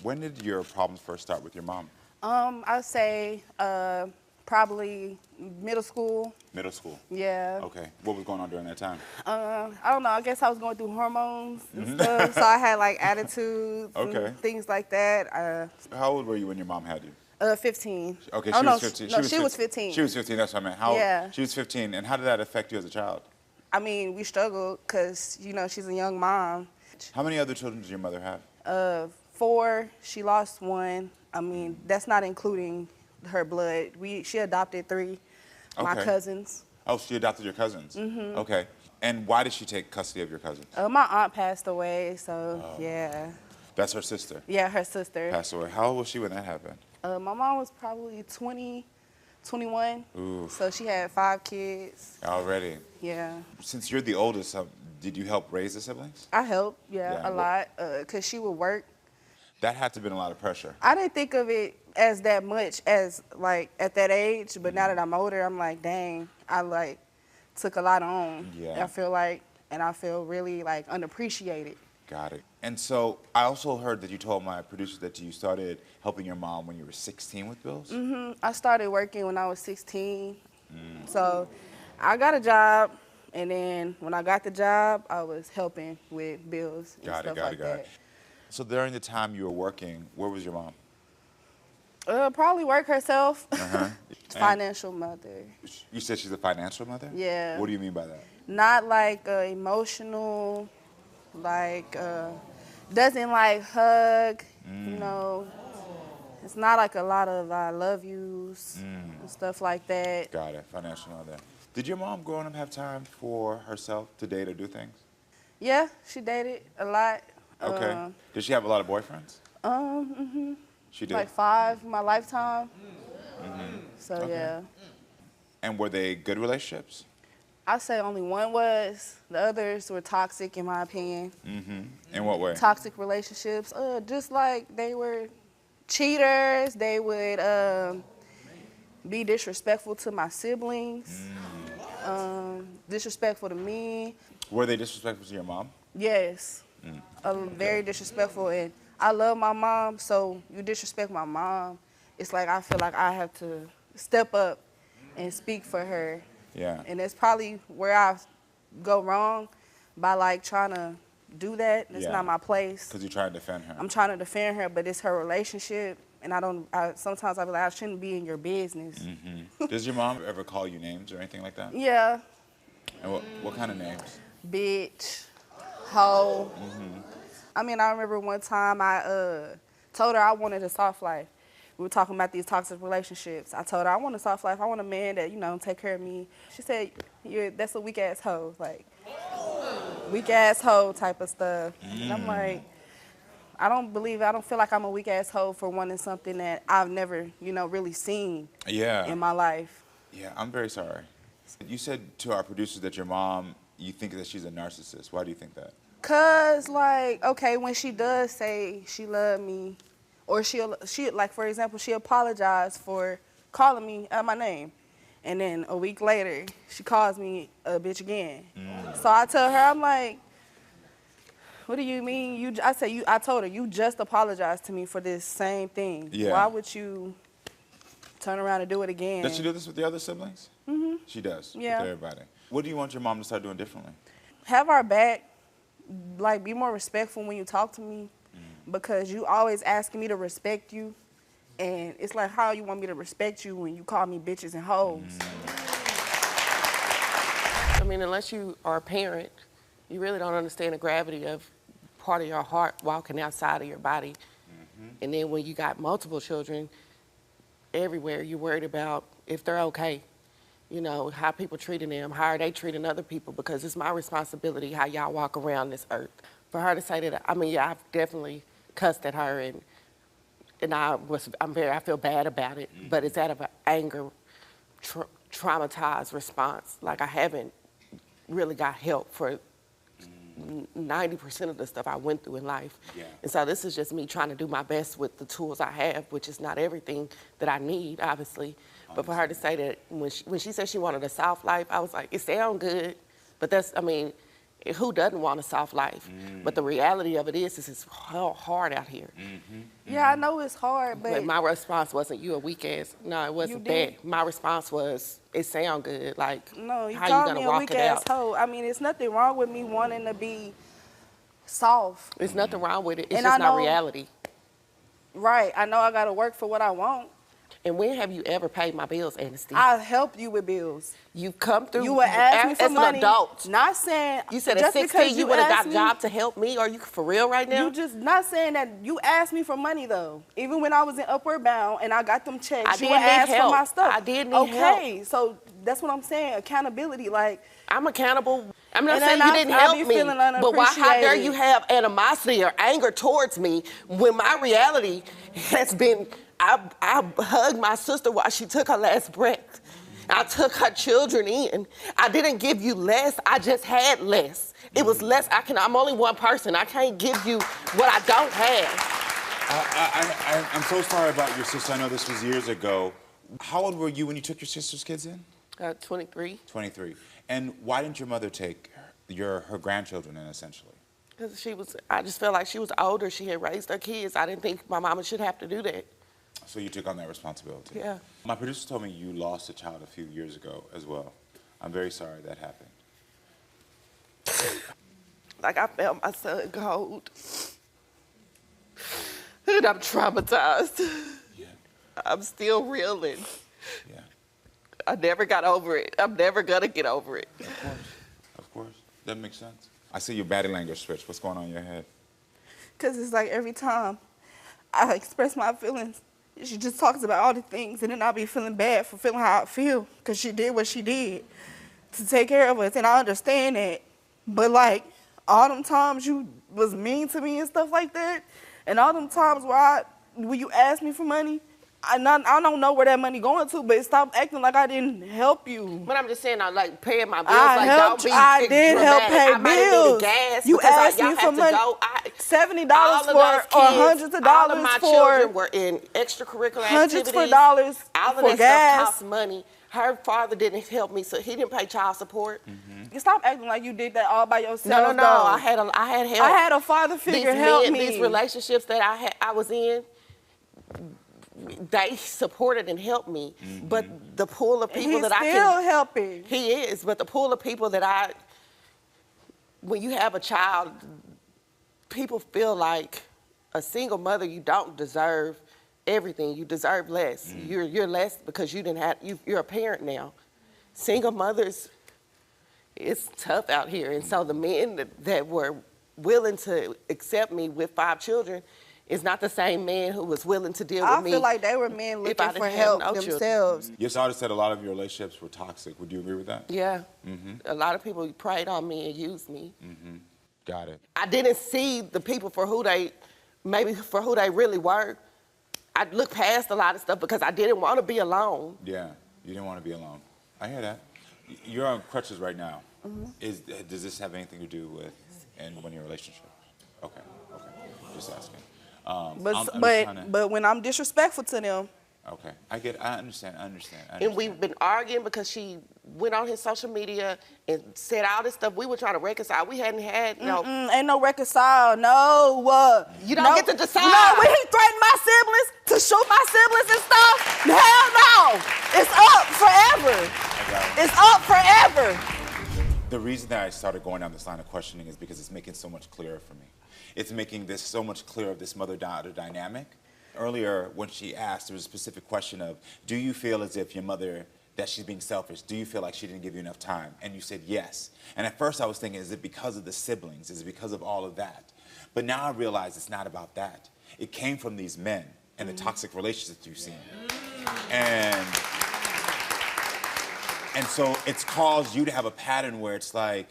When did your problems first start with your mom? I'd say probably middle school. Middle school. Yeah. Okay. What was going on during that time? I don't know. I guess I was going through hormones and stuff, so I had like attitudes Okay. and things like that. How old were you when your mom had you? 15. Okay, Oh, she no, was 15. No, she was 15. She was 15, that's what I meant. How Yeah. She was 15, and how did that affect you as a child? I mean, we struggled because, you know, she's a young mom. How many other children does your mother have? 4, she lost 1. I mean, that's not including her blood. She adopted 3, my Okay. cousins. Oh, she adopted your cousins? Mm-hmm. Okay. And why did she take custody of your cousins? My aunt passed away, so yeah. That's her sister. Yeah, her sister. Passed away. How old was she when that happened? My mom was probably 20, 21. Ooh. So she had 5 kids. Already. Yeah. Since you're the oldest, did you help raise the siblings? I helped, Yeah, a lot, because she would work. That had to have been a lot of pressure. I didn't think of it as that much as, like, at that age, but now that I'm older, I'm like, dang, I, like, took a lot on. Yeah. I feel really, like, unappreciated. Got it. And so I also heard that you told my producer that you started helping your mom when you were 16 with bills? I started working when I was 16. So I got a job, and then when I got the job, I was helping with bills and stuff like that. So during the time you were working, where was your mom? Probably work herself. Uh-huh. Financial mother. You said she's a financial mother? Yeah. What do you mean by that? Not like emotional, like doesn't like hug, you know. It's not like a lot of I love yous and stuff like that. Got it, financial mother. Did your mom growing up have time for herself to date or do things? Yeah, she dated a lot. Okay. Did she have a lot of boyfriends? She did? Like 5 in my lifetime. So Okay. yeah. And were they good relationships? I say only one was. The others were toxic, in my opinion. In what way? Toxic relationships. Just like they were cheaters. They would be disrespectful to my siblings. Disrespectful to me. Were they disrespectful to your mom? Yes. Very disrespectful. And I love my mom, so you disrespect my mom, it's like I feel like I have to step up and speak for her. Yeah. And that's probably where I go wrong by like trying to do that. It's not my place. Because you're trying to defend her. I'm trying to defend her, but it's her relationship. And sometimes I be like, I shouldn't be in your business. Does your mom ever call you names or anything like that? Yeah. And what kind of names? Bitch, hoe. I mean, I remember one time I told her I wanted a soft life. We were talking about these toxic relationships. I told her I want a soft life. I want a man that, you know, take care of me. She said, that's a weak ass hoe. Like, weak ass hoe type of stuff. And I'm like, I don't feel like I'm a weak ass hoe for wanting something that I've never, you know, really seen in my life. Yeah, I'm very sorry. You said to our producers that your mom, you think that she's a narcissist. Why do you think that? Cause like, okay, when she does say she loved me, or she like, for example, she apologized for calling me out my name, and then a week later she calls me a bitch again. So I tell her, I'm like, what do you mean? I told her, you just apologized to me for this same thing. Yeah. Why would you turn around and do it again? Does she do this with the other siblings? She does. Yeah. With everybody. What do you want your mom to start doing differently? Have our back. Like, be more respectful when you talk to me, because you always asking me to respect you, and it's like, how you want me to respect you when you call me bitches and hoes? I mean, unless you are a parent, you really don't understand the gravity of part of your heart walking outside of your body. And then when you got multiple children everywhere, you're worried about if they're okay. You know, how people treating them, how are they treating other people, because it's my responsibility how y'all walk around this earth. For her to say that, I mean, yeah, I've definitely cussed at her, and I feel bad about it, but it's out of an anger, traumatized response. Like, I haven't really got help for 90% of the stuff I went through in life. Yeah. And so this is just me trying to do my best with the tools I have, which is not everything that I need, obviously. But for her to say that when she said she wanted a soft life, I was like, it sounds good, but that's, I mean, Who doesn't want a soft life? But the reality of it is it's hard out here. Yeah, I know it's hard, But my response wasn't, you a weak ass. No, it wasn't that. My response was, it sound good. Like, no, you how called you me gonna a walk weak it ass out? hoe. I mean, it's nothing wrong with me wanting to be soft. There's nothing wrong with it. It's And just I not know- reality. Right. I know I got to work for what I want. And when have you ever paid my bills, Anisty? I'll help you with bills. You come through. You would ask me for as money. an adult. Not saying You said just at because 16 you would have asked got a me- job to help me. Are you for real right now? You just not saying that you asked me for money though. Even when I was in Upward Bound and I got them checks, I you did would need ask for help. my stuff. I did need help. Okay, so that's what I'm saying. Accountability, like I'm accountable. I'm not And saying then you I- didn't I help be me, feeling but why? How dare unappreciated. you have animosity or anger towards me when my reality has been? I hugged my sister while she took her last breath. I took her children in. I didn't give you less. I just had less. It was less. I'm only one person. I can't give you what I don't have. I'm so sorry about your sister. I know this was years ago. How old were you when you took your sister's kids in? 23. 23. And why didn't your mother take her grandchildren in, essentially? Because I just felt like she was older. She had raised her kids. I didn't think my mama should have to do that. So you took on that responsibility? Yeah. My producer told me you lost a child a few years ago as well. I'm very sorry that happened. Like, I felt my son cold. And I'm traumatized. Yeah. I'm still reeling. Yeah. I never got over it. I'm never gonna get over it. Of course. Of course. That makes sense. I see your body language switch. What's going on in your head? because it's like every time I express my feelings, she just talks about all the things, and then I'll be feeling bad for feeling how I feel because she did what she did to take care of us, and I understand that. But, like, all them times you was mean to me and stuff like that, and all them times when you asked me for money, I don't know where that money going to, but stop acting like I didn't help you. But I'm just saying, I like paying my bills. I like, helped don't be you. I did help dramatic. pay I might have needed bills. gas You because asked y'all me had for to money. go. $70 all of for, those or kids, hundreds of all of dollars my for, children were in extracurricular hundreds activities. for dollars all of for that gas. stuff costs money. Her father didn't help me, so he didn't pay child support. You stop acting like you did that all by yourself. No. though. I had help. I had a father figure help me. These relationships that I was in, they supported and helped me. But the pool of people He's that I still can, helping. he is. But the pool of people that when you have a child, people feel like a single mother, you don't deserve everything. You deserve less. You're less because you're a parent now. Single mothers, it's tough out here. And so the men that were willing to accept me with 5 children is not the same man who was willing to deal with me. I feel like they were men if I looking for didn't have help no children. themselves. Your daughter said a lot of your relationships were toxic. Would you agree with that? Yeah. A lot of people preyed on me and used me. Got it. I didn't see the people for who they really were. I looked past a lot of stuff because I didn't want to be alone. Yeah, you didn't want to be alone. I hear that. You're on crutches right now. Does this have anything to do with one of your relationships? Okay. Just asking. I'm just trying to- But when I'm disrespectful to them, Okay, I understand. And we've been arguing because she went on his social media and said all this stuff. We were trying to reconcile. We hadn't had ain't no reconcile. No. You don't get to decide. No, when he threatened my siblings to shoot my siblings and stuff, hell no. It's up forever. I got it. It's up forever. The reason that I started going down this line of questioning is because it's making so much clearer for me. It's making this so much clearer of this mother-daughter dynamic. Earlier, when she asked, there was a specific question of, do you feel as if your mother, that she's being selfish? Do you feel like she didn't give you enough time? And you said yes. And at first I was thinking, is it because of the siblings? Is it because of all of that? But now I realize it's not about that. It came from these men and the toxic relationships you've seen. And so it's caused you to have a pattern where it's like,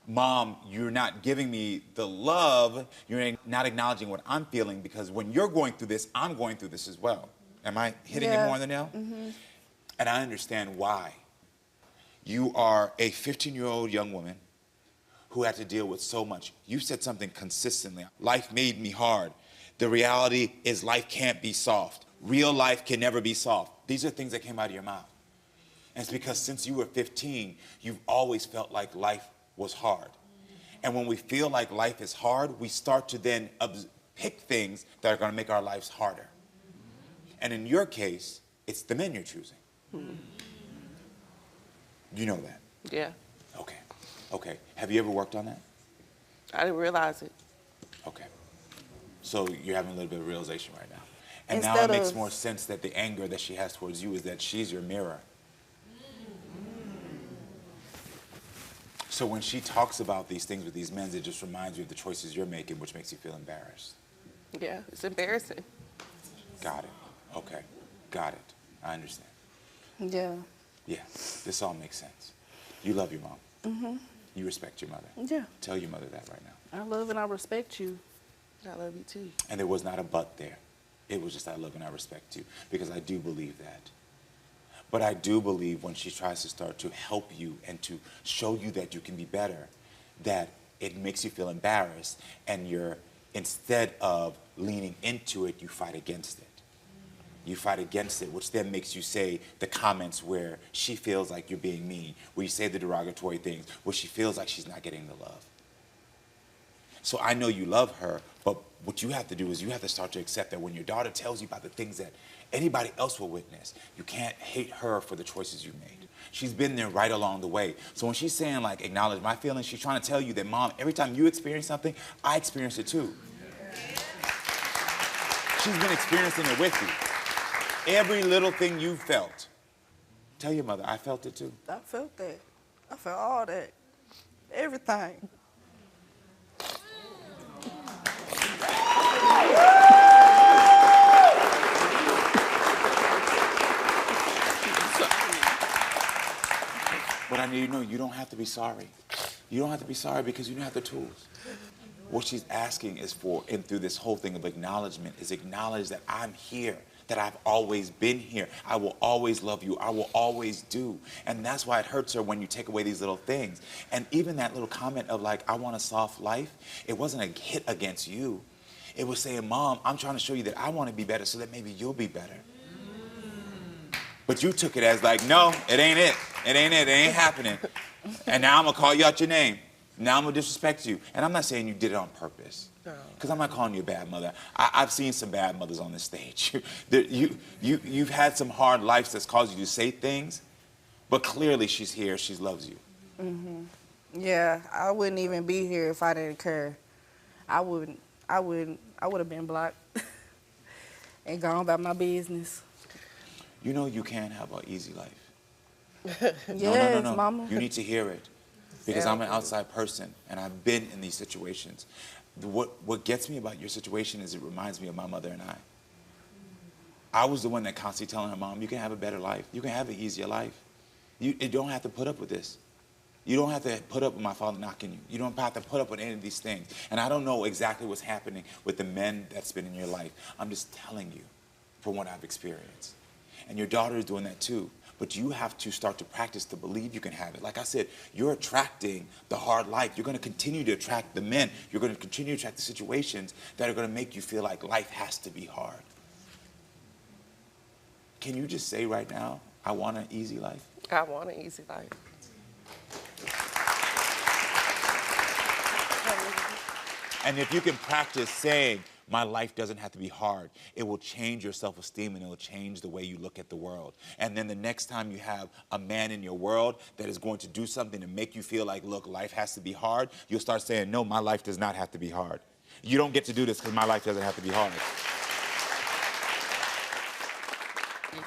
Mom, you're not giving me the love, you're not acknowledging what I'm feeling, because when you're going through this, I'm going through this as well. Am I hitting it more on the nail? And I understand why. You are a 15-year-old young woman who had to deal with so much. You said something consistently. Life made me hard. The reality is life can't be soft. Real life can never be soft. These are things that came out of your mouth. And it's because since you were 15, you've always felt like life was hard. And when we feel like life is hard, we start to then pick things that are going to make our lives harder. And in your case, it's the men you're choosing. You know that? Yeah. Okay. Okay. Have you ever worked on that? I didn't realize it. Okay. So you're having a little bit of realization right now. And now Instead it makes of- more sense that the anger that she has towards you is that she's your mirror. So when she talks about these things with these men, it just reminds you of the choices you're making, which makes you feel embarrassed. Yeah, it's embarrassing. Got it. Okay. Got it. I understand. Yeah. Yeah. This all makes sense. You love your mom. Mm-hmm. You respect your mother. Yeah. Tell your mother that right now. I love and I respect you. I love you too. And there was not a but there. It was just I love and I respect you, because I do believe that. But I do believe when she tries to start to help you and to show you that you can be better, that it makes you feel embarrassed, and you're, instead of leaning into it, you fight against it. You fight against it, which then makes you say the comments where she feels like you're being mean, where you say the derogatory things, where she feels like she's not getting the love. So I know you love her, but what you have to do is you have to start to accept that when your daughter tells you about the things that anybody else will witness, you can't hate her for the choices you made. She's been there right along the way. So when she's saying, like, acknowledge my feelings, she's trying to tell you that, Mom, every time you experience something, I experience it too. She's been experiencing it with you. Every little thing you felt. Tell your mother, I felt it too. I felt that. I felt all that. Everything. But I need you to know you don't have to be sorry. You don't have to be sorry because you don't have the tools. What she's asking is for, and through this whole thing of acknowledgement, is acknowledge that I'm here, that I've always been here. I will always love you. I will always do. And that's why it hurts her when you take away these little things. And even that little comment of, like, I want a soft life, it wasn't a hit against you. It was saying, Mom, I'm trying to show you that I want to be better so that maybe you'll be better. But you took it as like, no, it ain't it. It ain't it. It ain't happening. And now I'm going to call you out your name. Now I'm going to disrespect you. And I'm not saying you did it on purpose. Because I'm not calling you a bad mother. I've seen some bad mothers on this stage. You've had some hard lives that's caused you to say things. But clearly she's here. She loves you. Mm-hmm. Yeah, I wouldn't even be here if I didn't care. I would have been blocked and gone about my business. You know you can't have an easy life. Yes, no. Mama. You need to hear it. Because I'm an outside person, and I've been in these situations. What gets me about your situation is it reminds me of my mother and I. I was the one that constantly telling her, Mom, you can have a better life. You can have an easier life. You don't have to put up with this. You don't have to put up with my father knocking you. You don't have to put up with any of these things. And I don't know exactly what's happening with the men that's been in your life. I'm just telling you from what I've experienced. And your daughter is doing that too. But you have to start to practice to believe you can have it. Like I said, you're attracting the hard life. You're going to continue to attract the men. You're going to continue to attract the situations that are going to make you feel like life has to be hard. Can you just say right now, I want an easy life? I want an easy life. And if you can practice saying, my life doesn't have to be hard, it will change your self-esteem and it will change the way you look at the world. And then the next time you have a man in your world that is going to do something to make you feel like, look, life has to be hard, you'll start saying, no, my life does not have to be hard. You don't get to do this because my life doesn't have to be hard.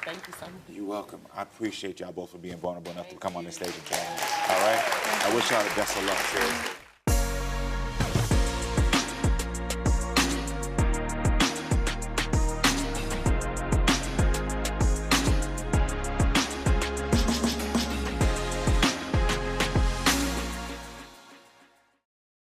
Thank you so much. You're welcome. I appreciate y'all both for being vulnerable enough to come on this stage and chat. All right? I wish y'all the best of luck, seriously.